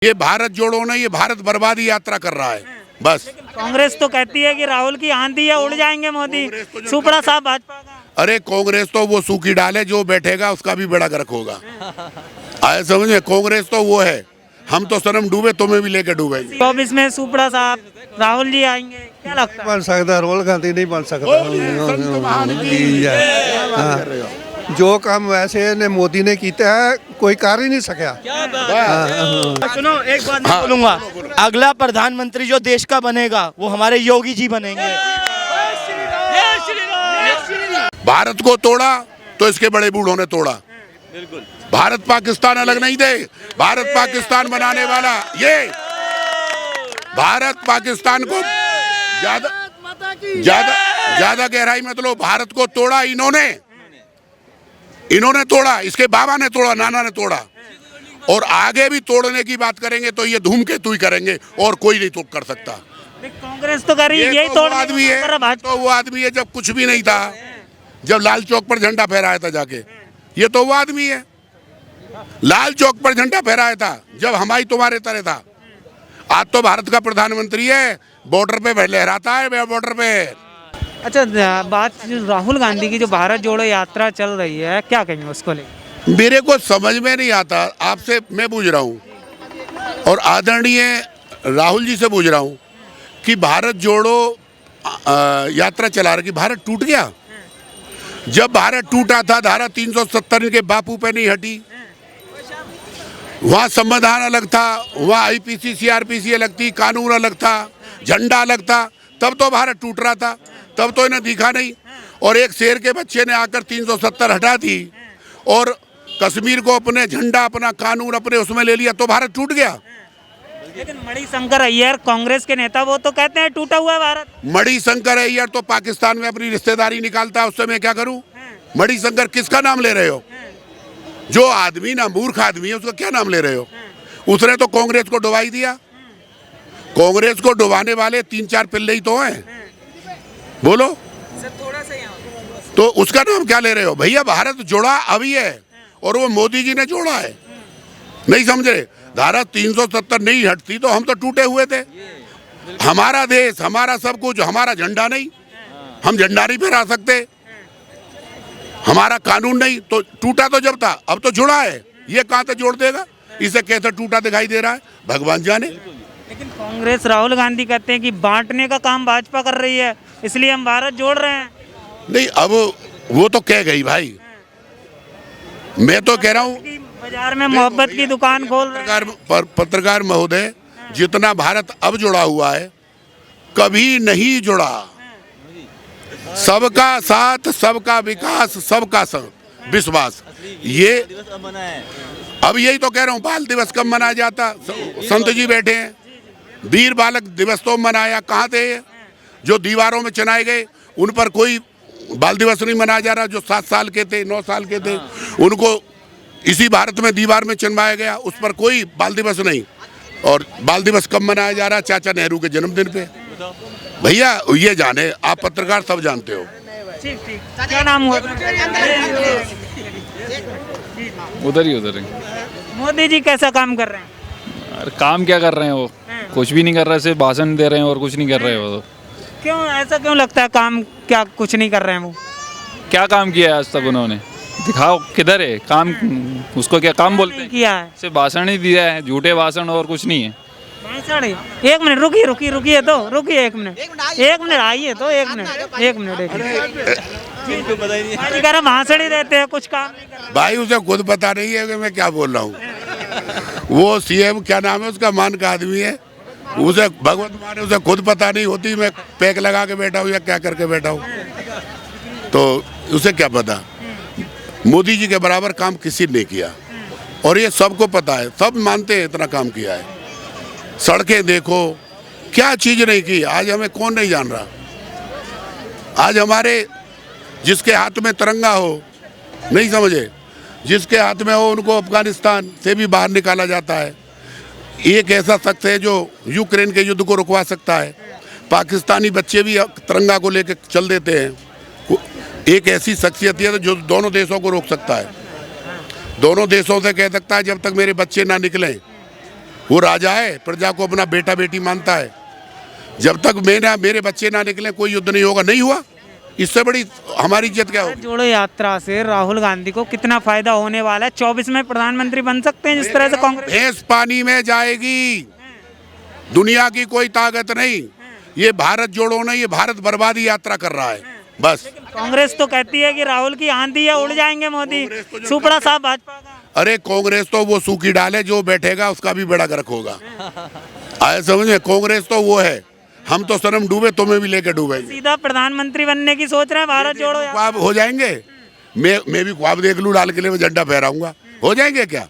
ये भारत जोड़ो ना, ये भारत बर्बादी यात्रा कर रहा है बस। कांग्रेस तो कहती है कि राहुल की आंधी है, उड़ जाएंगे मोदी। सुपड़ा साहब भाजपा का। अरे कांग्रेस तो वो सूखी डाले, जो बैठेगा उसका भी बेड़ा गर्क होगा। आए समझ में? कांग्रेस तो वो है, हम तो सनम डूबे तुम्हें भी लेके डूबेंगे। 24 में सुपड़ा साहब राहुल जी आएंगे, क्या लगता है? बन सकता, राहुल गांधी नहीं बन सकता। जो काम वैसे ने मोदी ने किया है, कोई कर ही नहीं सका। सुनो, एक बात मैं बोलूंगा, अगला प्रधानमंत्री जो देश का बनेगा वो हमारे योगी जी बनेंगे। भारत को तोड़ा तो इसके बड़े बूढ़ों ने तोड़ा। बिल्कुल। भारत पाकिस्तान अलग नहीं दे, भारत पाकिस्तान बनाने वाला ये भारत पाकिस्तान को ज्यादा गहराई में तो लो। भारत को तोड़ा इन्होंने तोड़ा, इसके बाबा ने तोड़ा, नाना ने तोड़ा, और आगे भी तोड़ने की बात करेंगे तो ये धूमकेतु ही करेंगे और कोई नहीं तोड़ कर सकता। कांग्रेस तो कर रही है, यही तो तोड़ आदमी है, तो वो आदमी है जब कुछ भी नहीं था, जब लाल चौक पर झंडा फहराया था जाके। ये तो वो आदमी है, लाल चौक पर झंडा फहराया था जब हमारी तुम्हारे तरह था। आज तो भारत का प्रधानमंत्री है, बॉर्डर पे लहराता है, बॉर्डर पे। अच्छा, बात राहुल गांधी की जो भारत जोड़ो यात्रा चल रही है, क्या कहेंगे उसको लेकर? मेरे को समझ में नहीं आता, आपसे मैं पूछ रहा हूँ और आदरणीय राहुल जी से पूछ रहा हूँ कि भारत जोड़ो यात्रा चला रही, भारत टूट गया? जब भारत टूटा था, धारा 370 के बापू पे नहीं हटी, वहाँ संविधान अलग था, वहाँ आईपीसी सीआरपीसी अलग थी, कानून अलग था, झंडा अलग था, तब तो भारत टूट रहा था, तब तो इन्हें दिखा नहीं। और एक शेर के बच्चे ने आकर 370 हटा दी और कश्मीर को अपने झंडा, अपना कानून अपने उसमें ले लिया, तो भारत टूट गया। लेकिन मणिशंकर अय्यर कांग्रेस के नेता, वो तो कहते हैं टूटा हुआ है भारत। मणिशंकर अय्यर तो पाकिस्तान में अपनी रिश्तेदारी निकालता है, उससे मैं क्या करूं? मणिशंकर किसका नाम ले रहे हो? जो आदमी ना मूर्ख आदमी है, उसका क्या नाम ले रहे हो? उसने तो कांग्रेस को डुबाई दिया। कांग्रेस को डुबाने वाले 3-4 पिल्ले ही तो हैं, बोलो। तो उसका नाम क्या ले रहे हो? भैया भारत जोड़ा अभी है और वो मोदी जी ने जोड़ा है, नहीं समझे? धारा 370 नहीं हटती तो हम तो टूटे हुए थे। हमारा देश, हमारा सब कुछ, हमारा झंडा नहीं, हम झंडा नहीं फहरा सकते, हमारा कानून नहीं, तो टूटा तो जब था, अब तो जुड़ा है। ये कहाँ तक जोड़ देगा? इसे कैसे टूटा दिखाई दे रहा है, भगवान जाने। लेकिन कांग्रेस, राहुल गांधी कहते हैं कि बांटने का काम भाजपा कर रही है, इसलिए हम भारत जोड़ रहे हैं। नहीं, अब वो तो कह गई भाई, मैं तो कह रहा हूँ बाजार में मोहब्बत की दुकान खोल रहे हैं। पत्रकार महोदय, जितना भारत अब जुड़ा हुआ है कभी नहीं जुड़ा। सबका साथ, सबका विकास, सबका विश्वास, ये अब यही तो कह रहा हूँ। बाल दिवस कब मनाया जाता? संत जी बैठे हैं, वीर बालक दिवस तो मनाया, कहाँ थे? जो दीवारों में चिनाए गए उन पर कोई बाल दिवस नहीं मनाया जा रहा। जो 7 साल के थे, 9 साल के थे, उनको इसी भारत में दीवार में चिनवाया गया, उस पर कोई बाल दिवस नहीं। और बाल दिवस कब मनाया जा रहा है? चाचा नेहरू के जन्मदिन पे। भैया ये जाने, आप पत्रकार सब जानते हो। ठीक, क्या नाम हुआ? उधर ही मोदी जी कैसा काम कर रहे हैं? अरे काम क्या कर रहे हैं वो? कुछ भी नहीं कर रहे, सिर्फ भाषण दे रहे हैं और कुछ नहीं कर रहे वो तो। क्यों ऐसा क्यों लगता है? काम क्या कुछ नहीं कर रहे हैं वो? क्या काम किया है आज तक उन्होंने? दिखाओ किधर है काम? उसको क्या काम बोलते हैं? किया है, सिर्फ भाषण ही दिया है, झूठे भाषण और कुछ नहीं है। भाषण ही। 1 मिनट रुकिए, तो रुकिए 1 मिनट, 1 मिनट आइए तो 1 मिनट भाषण ही देते हैं, कुछ काम नहीं कर रहे। भाई उसे खुद पता नहीं है कि मैं क्या बोल रहा हूँ। वो सीएम क्या नाम है उसका, मान का आदमी है, उसे भगवत माने, उसे खुद पता नहीं होती मैं पैक लगा के बैठा हूँ या क्या करके बैठा हूँ, तो उसे क्या पता। मोदी जी के बराबर काम किसी ने नहीं किया और ये सबको पता है, सब मानते हैं इतना काम किया है। सड़कें देखो, क्या चीज नहीं की। आज हमें कौन नहीं जान रहा? आज हमारे जिसके हाथ में तिरंगा हो, नहीं समझे, जिसके हाथ में हो उनको अफगानिस्तान से भी बाहर निकाला जाता है। एक ऐसा शख्स है जो यूक्रेन के युद्ध को रुकवा सकता है। पाकिस्तानी बच्चे भी तिरंगा को लेकर चल देते हैं। एक ऐसी शख्सियत है जो दोनों देशों को रोक सकता है, दोनों देशों से कह सकता है जब तक मेरे बच्चे ना निकलें वो राजा है, प्रजा को अपना बेटा बेटी मानता है। जब तक मेरे बच्चे ना निकले कोई युद्ध नहीं होगा। नहीं हुआ, इससे बड़ी हमारी इज्जत क्या होगी? जोड़ो यात्रा से राहुल गांधी को कितना फायदा होने वाला है? 24 में प्रधानमंत्री बन सकते हैं जिस तरह से कांग्रेस। भैंस पानी में जाएगी, दुनिया की कोई ताकत नहीं। ये भारत जोड़ो नहीं, ये भारत बर्बादी यात्रा कर रहा है बस। कांग्रेस तो कहती है कि राहुल की आंधी है, उड़ जाएंगे मोदी। सुपड़ा साहब भाजपा का। अरे कांग्रेस तो वो सूखी डाले, जो बैठेगा उसका भी बेड़ा गर्क होगा। आए समझे? कांग्रेस तो वो है, हम तो सनम डूबे तुम्हें भी लेके डूबेंगे। सीधा प्रधानमंत्री बनने की सोच रहे हैं भारत जोड़ो यात्रा। ख्वाब हो जाएंगे। मैं भी ख्वाब देख लूं, लाल किले में झंडा फहराऊंगा। हो जाएंगे क्या?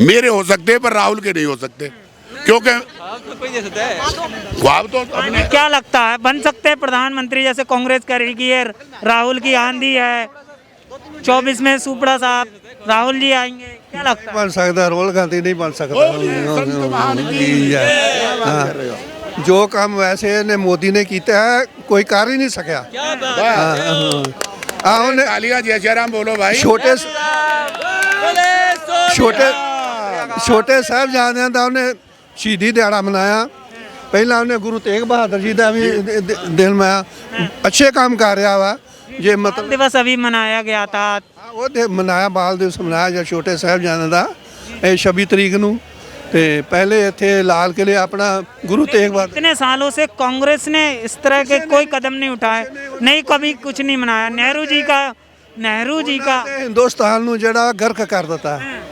मेरे हो सकते हैं पर राहुल के नहीं हो सकते, क्योंकि ख्वाब तो अपने। क्या लगता है बन सकते हैं प्रधानमंत्री? जैसे कांग्रेस कह रही कि ये राहुल की आंधी है, 24 में सुपड़ा साहब राहुल जी आएंगे, क्या लगता है? बन सकता, राहुल गांधी नहीं बन सकता। हाँ। जो काम वैसे ने मोदी ने किया है कोई कर ही नहीं सका। तालियां जय जय राम बोलो भाई। छोटे साहिबजादियां दा उन्हें शहीदी दिहाड़ा मनाया। पहला उन्हें गुरु तेग बहादुर जी का भी दिन मनाया। अच्छे काम कर रहा वा। जे मतलब दिवस अभी मनाया गया था, वो मनाया, बाल दिवस मनाया जो छोटे साहिबजादियां दा 26 तरीक नूं। ते पहले इत्थे लाल किले अपना गुरु तेग बहादुर। इतने सालों से कांग्रेस ने इस तरह के कोई कदम नहीं उठाए, नहीं कभी कुछ नहीं मनाया। नेहरू जी का हिंदुस्तान नूं जेड़ा गर्क कर दिता है।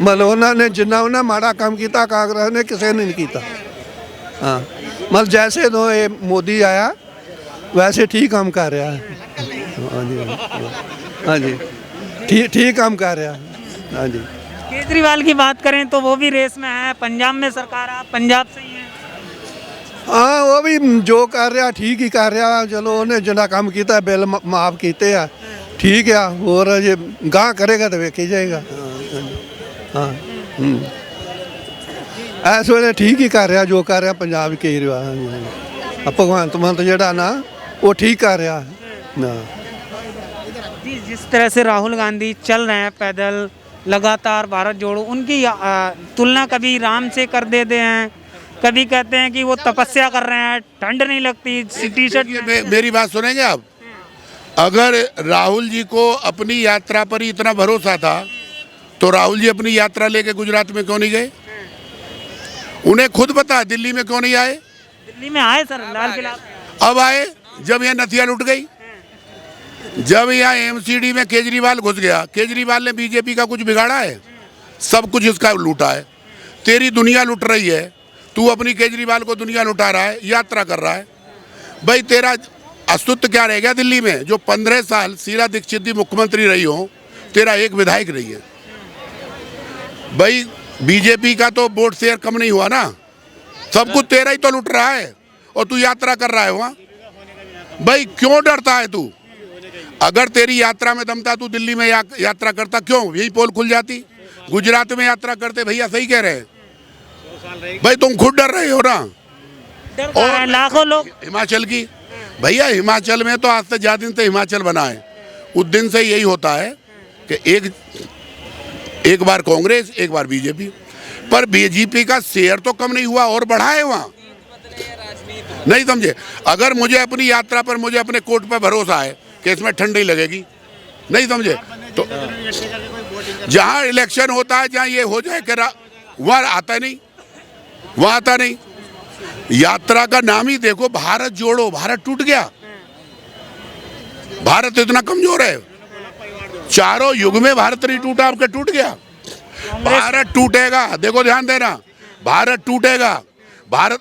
मतलब उन्होंने जिन्ना उन्हें माड़ा काम किया कांग्रेस ने किसी ने नहीं किया। हाँ, मतलब जैसे तो ये मोदी आया वैसे ठीक काम कर रहा है। हाँ जी, हाँ जी, ठीक काम कर रहा है। हाँ जी। केजरीवाल की बात करें तो वो भी रेस में है, पंजाब में सरकार, आप पंजाब से ही हैं। हाँ, वो भी जो कर रहा ठीक ही कर रहा। चलो उन्हें जिन्ना काम किया बिल माफ किए है, ठीक है। और जे गाह करेगा तो वेखी जाएगा। हाँ, इस वे ठीक ही कर रहा जो कर रहा पंजाब केजरीवाल। भगवंत मान जोड़ा ना वो ठीक कर रहा है। जी, जिस तरह से राहुल गांधी चल रहे हैं पैदल लगातार भारत जोड़ो, उनकी तुलना कभी राम से कर देते हैं, कभी कहते हैं कि वो तपस्या कर रहे हैं, ठंड नहीं लगती टी शर्ट। मेरी बात सुनेंगे आप? अगर राहुल जी को अपनी यात्रा पर ही इतना भरोसा था तो राहुल जी अपनी यात्रा लेके गुजरात में क्यों नहीं गए? उन्हें खुद पता है दिल्ली में क्यों नहीं आए। दिल्ली में आए सर, लाल किला। अब आए जब यहाँ नथिया लुट गई, जब यहाँ एमसीडी में केजरीवाल घुस गया। केजरीवाल ने बीजेपी का कुछ बिगाड़ा है? सब कुछ इसका लूटा है। तेरी दुनिया लुट रही है, तू अपनी केजरीवाल को दुनिया लुटा रहा है, यात्रा कर रहा है। भाई तेरा अस्तित्व क्या रह गया दिल्ली में? जो 15 साल शीला दीक्षित जी मुख्यमंत्री रही हो, तेरा एक विधायक रही है। भाई बीजेपी का तो वोट शेयर कम नहीं हुआ ना, सब कुछ तेरा ही तो लुट रहा है और तू यात्रा कर रहा है वहाँ। भाई क्यों डरता है तू? अगर तेरी यात्रा में दम था तू दिल्ली में यात्रा करता, क्यों यही पोल खुल जाती? गुजरात में यात्रा करते। भैया सही कह रहे हैं भाई, तुम खुद डर रहे हो ना। और लाखों लोग हिमाचल की, भैया हिमाचल में तो आज से ज्यादा दिन से हिमाचल बना है, उस दिन से यही होता है कि एक बार कांग्रेस एक बार बीजेपी, पर बीजेपी का शेयर तो कम नहीं हुआ और बढ़ा है वहाँ। नहीं समझे? अगर मुझे अपनी यात्रा पर, मुझे अपने कोर्ट पर भरोसा है कि इसमें ठंड नहीं लगेगी, नहीं समझे, तो जहाँ इलेक्शन होता है, जहाँ ये हो जाए कि वहाँ आता नहीं, वहाँ आता नहीं। यात्रा का नाम ही देखो, भारत जोड़ो। भारत टूट गया, भारत इतना कमजोर है। चारों युग में भारत नहीं टूटा, आपका टूट गया। भारत टूटेगा, देखो ध्यान देना, भारत टूटेगा। भारत,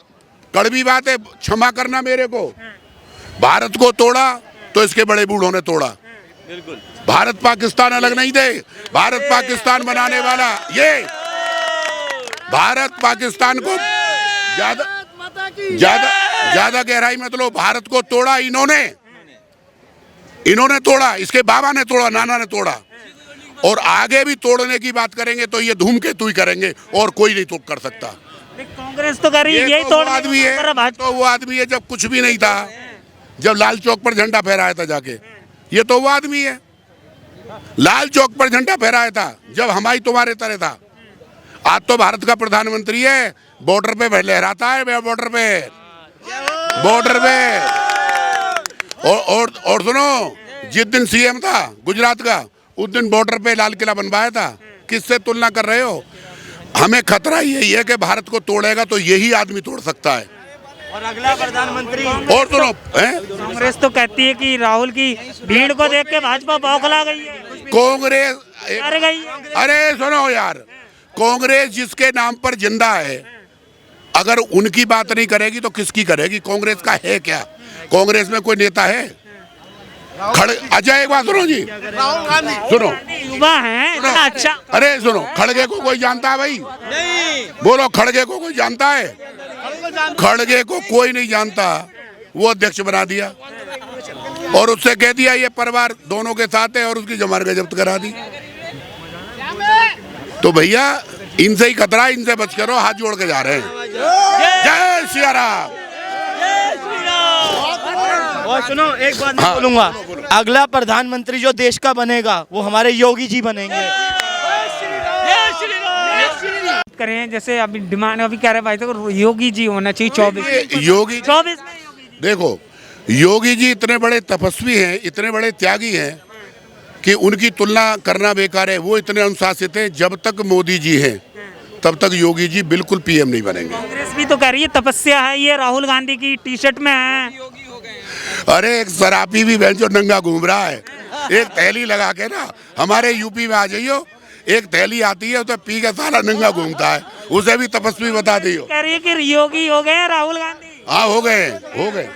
कड़वी बात है, क्षमा करना मेरे को, भारत को तोड़ा तो इसके बड़े बूढ़ों ने तोड़ा। भारत पाकिस्तान अलग नहीं थे, भारत पाकिस्तान बनाने वाला ये, भारत पाकिस्तान को ज्यादा गहराई में तो भारत को तोड़ा इन्होंने तोड़ा, इसके बाबा ने तोड़ा, नाना ने तोड़ा, और आगे भी तोड़ने की बात करेंगे तो ये धूमकेतु ही करेंगे और कोई नहीं तोड़ कर सकता। कांग्रेस तो कर रही है, यही तोड़ आदमी है, तो वो आदमी है जब कुछ भी नहीं था, जब लाल चौक पर झंडा फहराया था जाके, ये तो वो आदमी है। लाल चौक पर झंडा फहराया था जब हमारी तुम्हारे तरह था। आज तो भारत का प्रधानमंत्री है, बॉर्डर पे लहराता है, बॉर्डर पे और सुनो, जिस दिन सीएम था गुजरात का, उस दिन बॉर्डर पे लाल किला बनवाया था। किससे तुलना कर रहे हो? हमें खतरा यही है कि भारत को तोड़ेगा तो यही आदमी तोड़ सकता है। और अगला प्रधानमंत्री और सुनो, कांग्रेस तो कहती है कि राहुल की भीड़ को देख के भाजपा बौखला गई है, कांग्रेस डर गई है। अरे सुनो यार, कांग्रेस जिसके नाम पर जिंदा है, अगर उनकी बात नहीं करेगी तो किसकी करेगी? कांग्रेस का है क्या? कांग्रेस में कोई नेता है? अच्छा एक बात सुनो जी, सुनो, युवा है इतना अच्छा। अरे सुनो, खड़गे को कोई जानता है भाई? नहीं, बोलो, खड़गे को कोई जानता है? खड़गे को कोई नहीं जानता। वो अध्यक्ष बना दिया और उससे कह दिया ये परिवार दोनों के साथ है और उसकी जमानत जब्त करा दी। तो भैया इनसे ही खतरा, इनसे बच करो, हाथ जोड़ के जा रहे हैं। जय सिया राम। और सुनो, एक बात मैं बोलूंगा, अगला प्रधानमंत्री जो देश का बनेगा वो हमारे योगी जी बनेंगे। करें जैसे अभी डिमांड अभी कह रहे भाई तो योगी जी होना चाहिए 24 योगी 24 देखो, योगी जी इतने बड़े तपस्वी हैं, इतने बड़े त्यागी हैं कि उनकी तुलना करना बेकार है। वो इतने अनुशासित हैं, जब तक मोदी जी हैं तब तक योगी जी बिल्कुल पीएम नहीं बनेंगे। कांग्रेस भी तो कह रही है तपस्या है, ये राहुल गांधी की टी शर्ट में है। अरे एक शराबी भी बहन जो नंगा घूम रहा है, एक थैली लगा के ना, हमारे यूपी में आ जाइयो, एक थैली आती है तो पी के सारा नंगा घूमता है, उसे भी तपस्वी बता दियो। कह रही है कि योगी हो गए राहुल गांधी। हाँ हो गए।